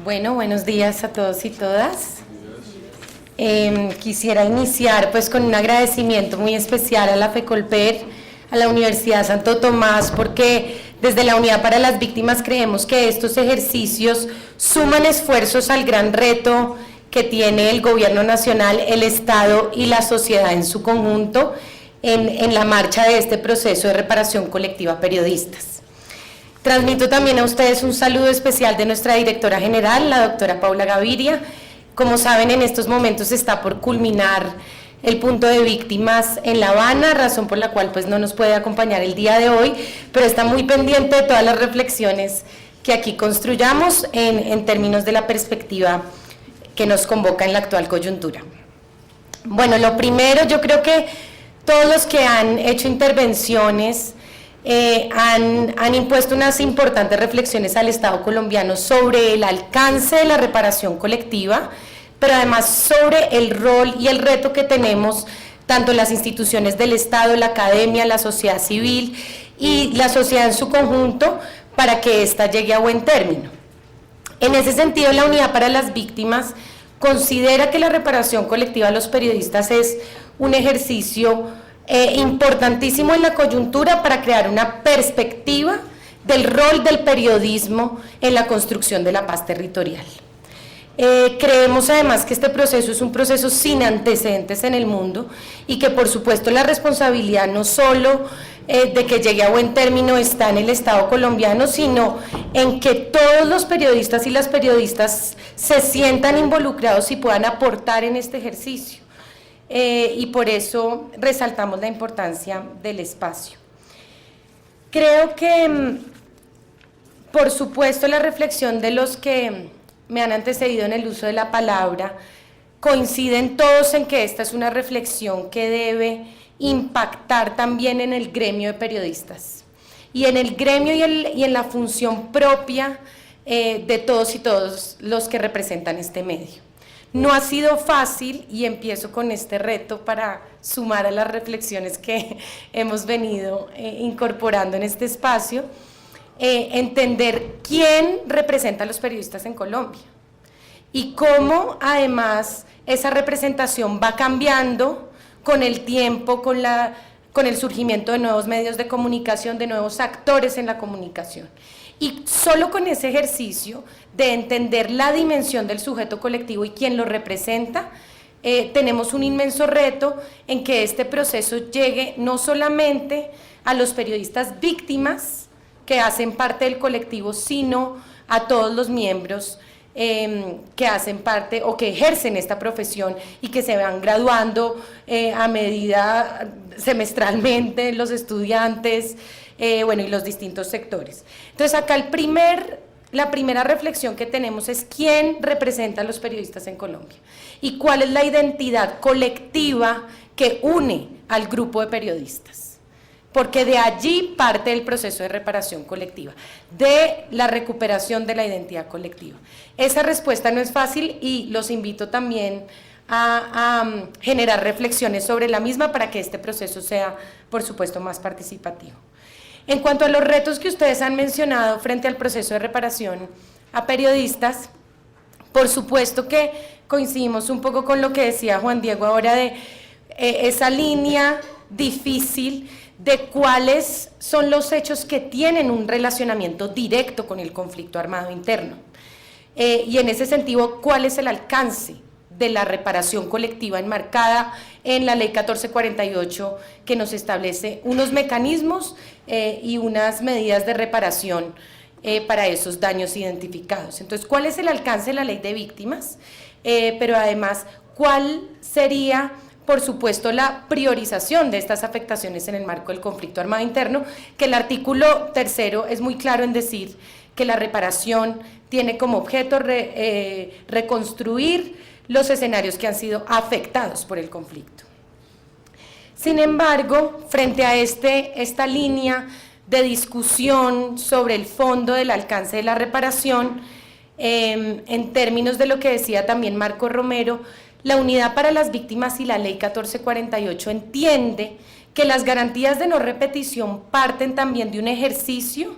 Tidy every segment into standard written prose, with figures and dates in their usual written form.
Bueno, buenos días a todos y todas. Quisiera iniciar pues con un agradecimiento muy especial a la FECOLPER, a la Universidad Santo Tomás, porque desde la Unidad para las Víctimas creemos que estos ejercicios suman esfuerzos al gran reto que tiene el Gobierno Nacional, el Estado y la sociedad en su conjunto en la marcha de este proceso de reparación colectiva a periodistas. Transmito también a ustedes un saludo especial de nuestra directora general, la doctora Paula Gaviria. Como saben, en estos momentos está por culminar el punto de víctimas en La Habana, razón por la cual pues no nos puede acompañar el día de hoy, pero está muy pendiente de todas las reflexiones que aquí construyamos en términos de la perspectiva que nos convoca en la actual coyuntura. Bueno, lo primero, yo creo que todos los que han hecho intervenciones han impuesto unas importantes reflexiones al Estado colombiano sobre el alcance de la reparación colectiva, pero además sobre el rol y el reto que tenemos tanto las instituciones del Estado, la academia, la sociedad civil y la sociedad en su conjunto para que ésta llegue a buen término. En ese sentido, la Unidad para las Víctimas considera que la reparación colectiva a los periodistas es un ejercicio importantísimo en la coyuntura para crear una perspectiva del rol del periodismo en la construcción de la paz territorial. Creemos además que este proceso es un proceso sin antecedentes en el mundo y que por supuesto la responsabilidad no solo de que llegue a buen término está en el Estado colombiano, sino en que todos los periodistas y las periodistas se sientan involucrados y puedan aportar en este ejercicio. Y por eso resaltamos la importancia del espacio. Creo que, por supuesto, la reflexión de los que me han antecedido en el uso de la palabra, coinciden todos en que esta es una reflexión que debe impactar también en el gremio de periodistas, y en el gremio y en la función propia de todos y todos los que representan este medio. No ha sido fácil, y empiezo con este reto para sumar a las reflexiones que hemos venido incorporando en este espacio, entender quién representa a los periodistas en Colombia y cómo además esa representación va cambiando con el tiempo, con el surgimiento de nuevos medios de comunicación, de nuevos actores en la comunicación. Y solo con ese ejercicio de entender la dimensión del sujeto colectivo y quién lo representa, tenemos un inmenso reto en que este proceso llegue no solamente a los periodistas víctimas que hacen parte del colectivo, sino a todos los miembros que hacen parte o que ejercen esta profesión y que se van graduando a medida semestralmente los estudiantes, bueno, y los distintos sectores. Entonces acá la primera reflexión que tenemos es quién representa a los periodistas en Colombia y cuál es la identidad colectiva que une al grupo de periodistas, porque de allí parte el proceso de reparación colectiva, de la recuperación de la identidad colectiva. Esa respuesta no es fácil y los invito también a generar reflexiones sobre la misma para que este proceso sea, por supuesto, más participativo. En cuanto a los retos que ustedes han mencionado frente al proceso de reparación a periodistas, por supuesto que coincidimos un poco con lo que decía Juan Diego ahora de esa línea difícil de cuáles son los hechos que tienen un relacionamiento directo con el conflicto armado interno. Y en ese sentido, ¿cuál es el alcance de la reparación colectiva enmarcada en la Ley 1448, que nos establece unos mecanismos y unas medidas de reparación para esos daños identificados? Entonces, ¿cuál es el alcance de la Ley de Víctimas? Pero además, ¿cuál sería, por supuesto, la priorización de estas afectaciones en el marco del conflicto armado interno? Que el artículo 3º es muy claro en decir que la reparación tiene como objeto reconstruir los escenarios que han sido afectados por el conflicto. Sin embargo, frente a esta línea de discusión sobre el fondo del alcance de la reparación, en términos de lo que decía también Marco Romero, la Unidad para las Víctimas y la Ley 1448 entiende que las garantías de no repetición parten también de un ejercicio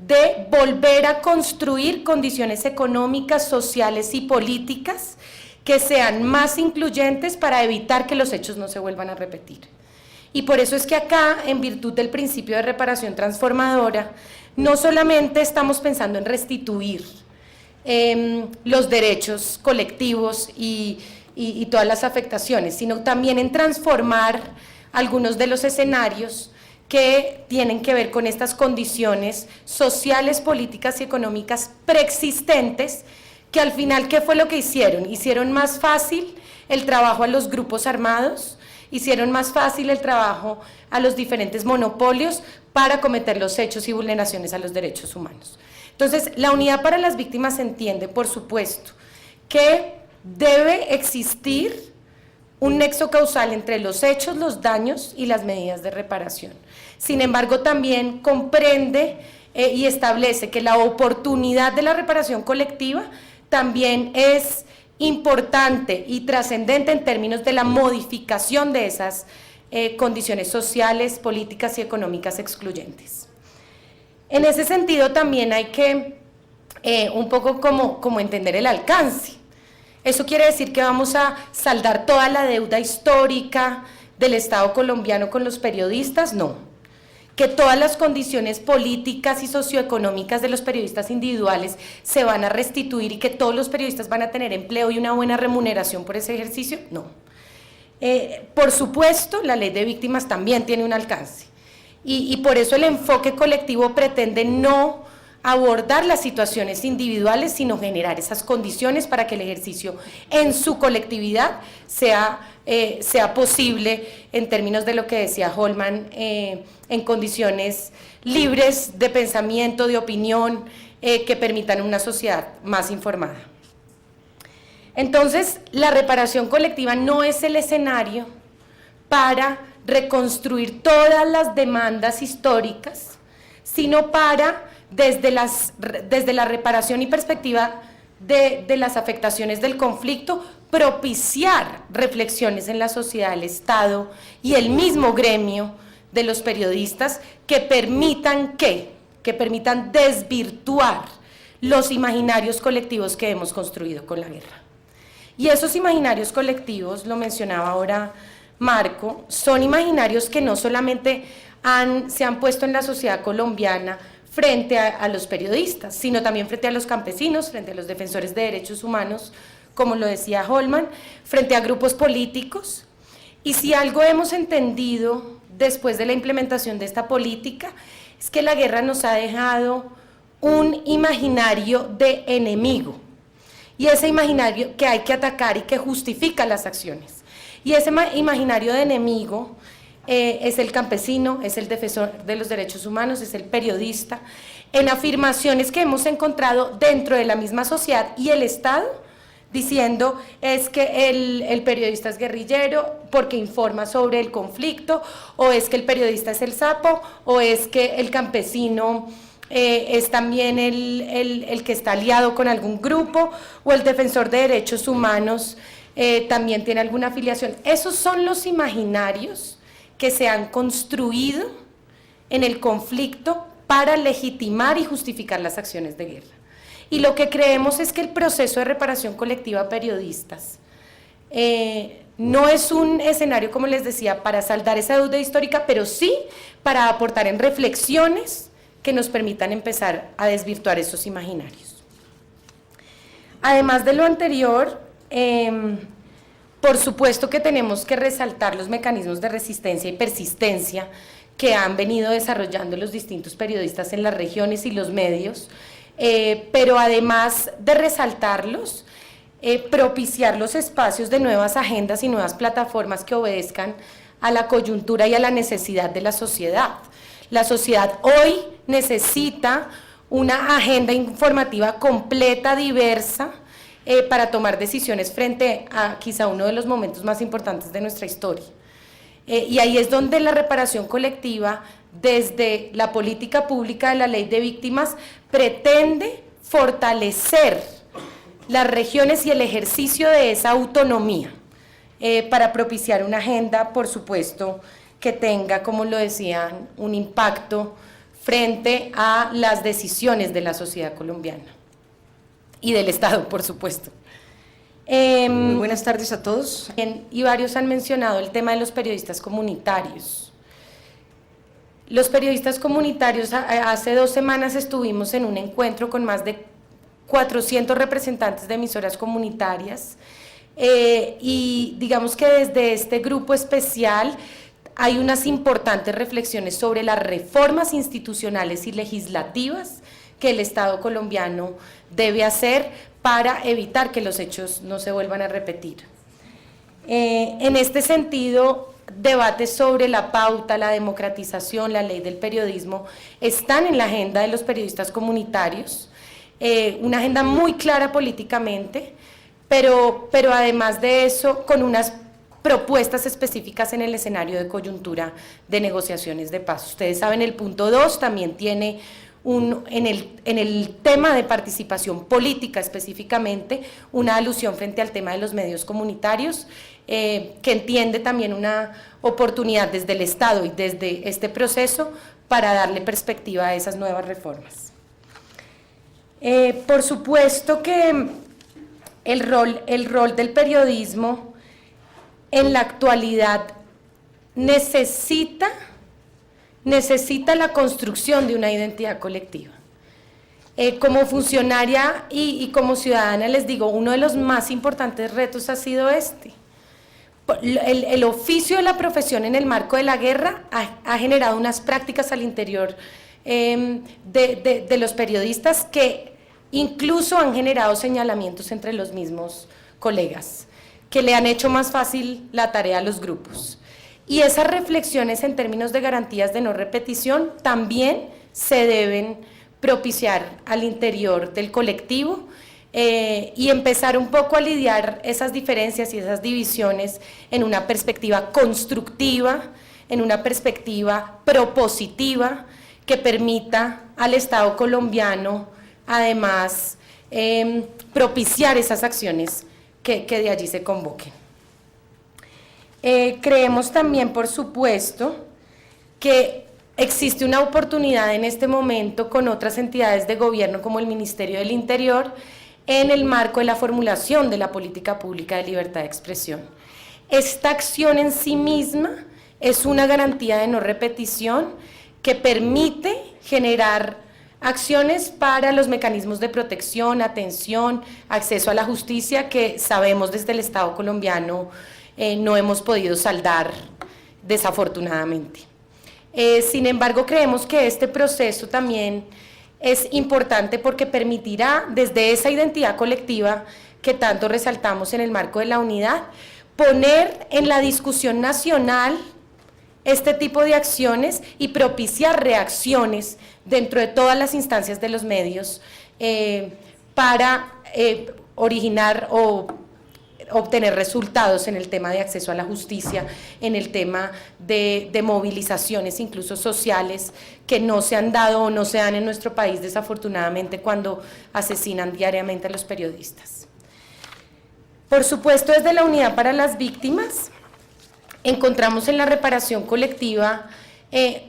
de volver a construir condiciones económicas, sociales y políticas que sean más incluyentes para evitar que los hechos no se vuelvan a repetir. Y por eso es que acá, en virtud del principio de reparación transformadora, no solamente estamos pensando en restituir los derechos colectivos y todas las afectaciones, sino también en transformar algunos de los escenarios que tienen que ver con estas condiciones sociales, políticas y económicas preexistentes, que al final, ¿qué fue lo que hicieron? Hicieron más fácil el trabajo a los grupos armados, hicieron más fácil el trabajo a los diferentes monopolios para cometer los hechos y vulneraciones a los derechos humanos. Entonces, la Unidad para las Víctimas entiende, por supuesto, que debe existir un nexo causal entre los hechos, los daños y las medidas de reparación. Sin embargo, también comprende y establece que la oportunidad de la reparación colectiva también es importante y trascendente en términos de la modificación de esas condiciones sociales, políticas y económicas excluyentes. En ese sentido también hay que un poco como entender el alcance. ¿Eso quiere decir que vamos a saldar toda la deuda histórica del Estado colombiano con los periodistas? No. ¿Que todas las condiciones políticas y socioeconómicas de los periodistas individuales se van a restituir y que todos los periodistas van a tener empleo y una buena remuneración por ese ejercicio? No. Por supuesto, la ley de víctimas también tiene un alcance y por eso el enfoque colectivo pretende no abordar las situaciones individuales, sino generar esas condiciones para que el ejercicio en su colectividad sea posible en términos de lo que decía Holman, en condiciones libres de pensamiento, de opinión, que permitan una sociedad más informada. Entonces, la reparación colectiva no es el escenario para reconstruir todas las demandas históricas, sino para, desde la reparación y perspectiva de las afectaciones del conflicto, propiciar reflexiones en la sociedad, el Estado y el mismo gremio de los periodistas que permitan desvirtuar los imaginarios colectivos que hemos construido con la guerra. Y esos imaginarios colectivos, lo mencionaba ahora Marco, son imaginarios que no solamente se han puesto en la sociedad colombiana frente a los periodistas, sino también frente a los campesinos, frente a los defensores de derechos humanos, como lo decía Holman, frente a grupos políticos. Y si algo hemos entendido después de la implementación de esta política, es que la guerra nos ha dejado un imaginario de enemigo, y ese imaginario que hay que atacar y que justifica las acciones. Y ese imaginario de enemigo es el campesino, es el defensor de los derechos humanos, es el periodista, en afirmaciones que hemos encontrado dentro de la misma sociedad y el Estado, diciendo es que el periodista es guerrillero porque informa sobre el conflicto, o es que el periodista es el sapo, o es que el campesino es también el que está aliado con algún grupo, o el defensor de derechos humanos también tiene alguna afiliación. Esos son los imaginarios que se han construido en el conflicto para legitimar y justificar las acciones de guerra. Y lo que creemos es que el proceso de reparación colectiva a periodistas no es un escenario, como les decía, para saldar esa deuda histórica, pero sí para aportar en reflexiones que nos permitan empezar a desvirtuar esos imaginarios. Además de lo anterior, por supuesto que tenemos que resaltar los mecanismos de resistencia y persistencia que han venido desarrollando los distintos periodistas en las regiones y los medios, pero además de resaltarlos, propiciar los espacios de nuevas agendas y nuevas plataformas que obedezcan a la coyuntura y a la necesidad de la sociedad. La sociedad hoy necesita una agenda informativa completa, diversa, para tomar decisiones frente a quizá uno de los momentos más importantes de nuestra historia. Y ahí es donde la reparación colectiva, desde la política pública de la ley de víctimas, pretende fortalecer las regiones y el ejercicio de esa autonomía, para propiciar una agenda, por supuesto, que tenga, como lo decían, un impacto frente a las decisiones de la sociedad colombiana y del Estado, por supuesto. Muy buenas tardes a todos. Y varios han mencionado el tema de los periodistas comunitarios. Los periodistas comunitarios, hace 2 semanas estuvimos en un encuentro con más de 400 representantes de emisoras comunitarias, y digamos que desde este grupo especial hay unas importantes reflexiones sobre las reformas institucionales y legislativas que el Estado colombiano debe hacer para evitar que los hechos no se vuelvan a repetir. En este sentido, debates sobre la pauta, la democratización, la ley del periodismo están en la agenda de los periodistas comunitarios, una agenda muy clara políticamente, pero además de eso, con unas propuestas específicas en el escenario de coyuntura de negociaciones de paz. Ustedes saben, el punto 2 también tiene en el tema de participación política específicamente, una alusión frente al tema de los medios comunitarios, que entiende también una oportunidad desde el Estado y desde este proceso para darle perspectiva a esas nuevas reformas. Por supuesto que el rol del periodismo en la actualidad necesita la construcción de una identidad colectiva. Como funcionaria y como ciudadana les digo, uno de los más importantes retos ha sido este. El oficio de la profesión en el marco de la guerra ha generado unas prácticas al interior de los periodistas que incluso han generado señalamientos entre los mismos colegas, que le han hecho más fácil la tarea a los grupos. Y esas reflexiones en términos de garantías de no repetición también se deben propiciar al interior del colectivo, y empezar un poco a lidiar esas diferencias y esas divisiones en una perspectiva constructiva, en una perspectiva propositiva que permita al Estado colombiano además propiciar esas acciones que de allí se convoquen. Creemos también, por supuesto, que existe una oportunidad en este momento con otras entidades de gobierno como el Ministerio del Interior en el marco de la formulación de la política pública de libertad de expresión. Esta acción en sí misma es una garantía de no repetición que permite generar acciones para los mecanismos de protección, atención, acceso a la justicia que sabemos desde el Estado colombiano no hemos podido saldar desafortunadamente. Sin embargo, creemos que este proceso también es importante porque permitirá desde esa identidad colectiva que tanto resaltamos en el marco de la unidad, poner en la discusión nacional este tipo de acciones y propiciar reacciones dentro de todas las instancias de los medios para originar o obtener resultados en el tema de acceso a la justicia, en el tema de movilizaciones incluso sociales que no se han dado o no se dan en nuestro país desafortunadamente cuando asesinan diariamente a los periodistas. Por supuesto, desde la Unidad para las Víctimas encontramos en la reparación colectiva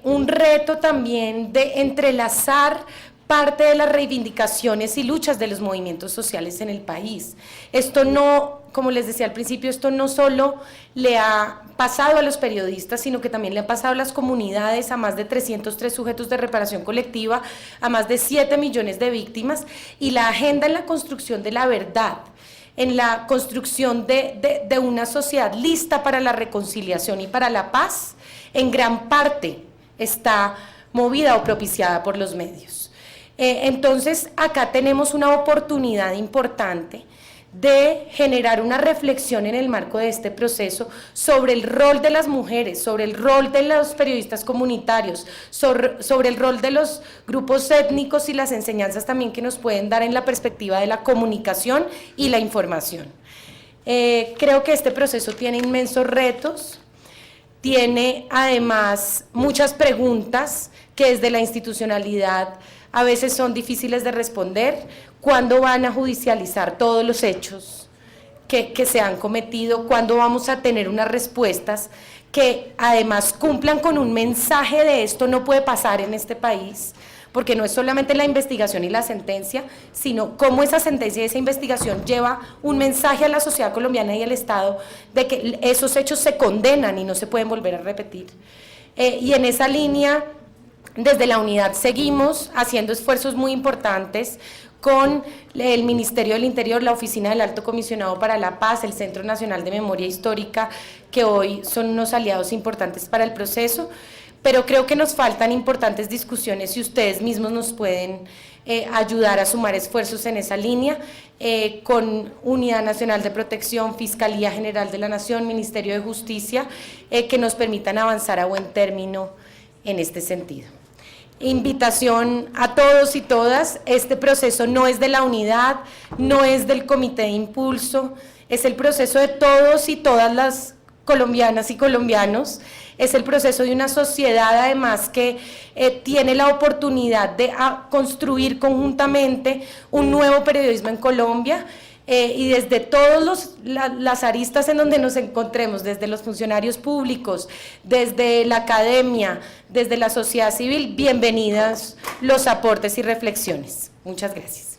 un reto también de entrelazar parte de las reivindicaciones y luchas de los movimientos sociales en el país. Esto no, como les decía al principio, esto no solo le ha pasado a los periodistas, sino que también le ha pasado a las comunidades, a más de 303 sujetos de reparación colectiva, a más de 7 millones de víctimas, y la agenda en la construcción de la verdad, en la construcción de una sociedad lista para la reconciliación y para la paz, en gran parte está movida o propiciada por los medios. Entonces, acá tenemos una oportunidad importante de generar una reflexión en el marco de este proceso sobre el rol de las mujeres, sobre el rol de los periodistas comunitarios, sobre el rol de los grupos étnicos y las enseñanzas también que nos pueden dar en la perspectiva de la comunicación y la información. Creo que este proceso tiene inmensos retos, tiene además muchas preguntas que desde la institucionalidad a veces son difíciles de responder. ¿Cuándo van a judicializar todos los hechos que se han cometido? ¿Cuándo vamos a tener unas respuestas que además cumplan con un mensaje de esto no puede pasar en este país, porque no es solamente la investigación y la sentencia, sino cómo esa sentencia y esa investigación lleva un mensaje a la sociedad colombiana y al Estado de que esos hechos se condenan y no se pueden volver a repetir. Y en esa línea, desde la unidad seguimos haciendo esfuerzos muy importantes con el Ministerio del Interior, la Oficina del Alto Comisionado para la Paz, el Centro Nacional de Memoria Histórica, que hoy son unos aliados importantes para el proceso, pero creo que nos faltan importantes discusiones y ustedes mismos nos pueden ayudar a sumar esfuerzos en esa línea, con Unidad Nacional de Protección, Fiscalía General de la Nación, Ministerio de Justicia, que nos permitan avanzar a buen término en este sentido. Invitación a todos y todas, este proceso no es de la unidad, no es del Comité de Impulso, es el proceso de todos y todas las colombianas y colombianos, es el proceso de una sociedad además que tiene la oportunidad de construir conjuntamente un nuevo periodismo en Colombia, y desde todas las aristas en donde nos encontremos, desde los funcionarios públicos, desde la academia, desde la sociedad civil, bienvenidas los aportes y reflexiones. Muchas gracias.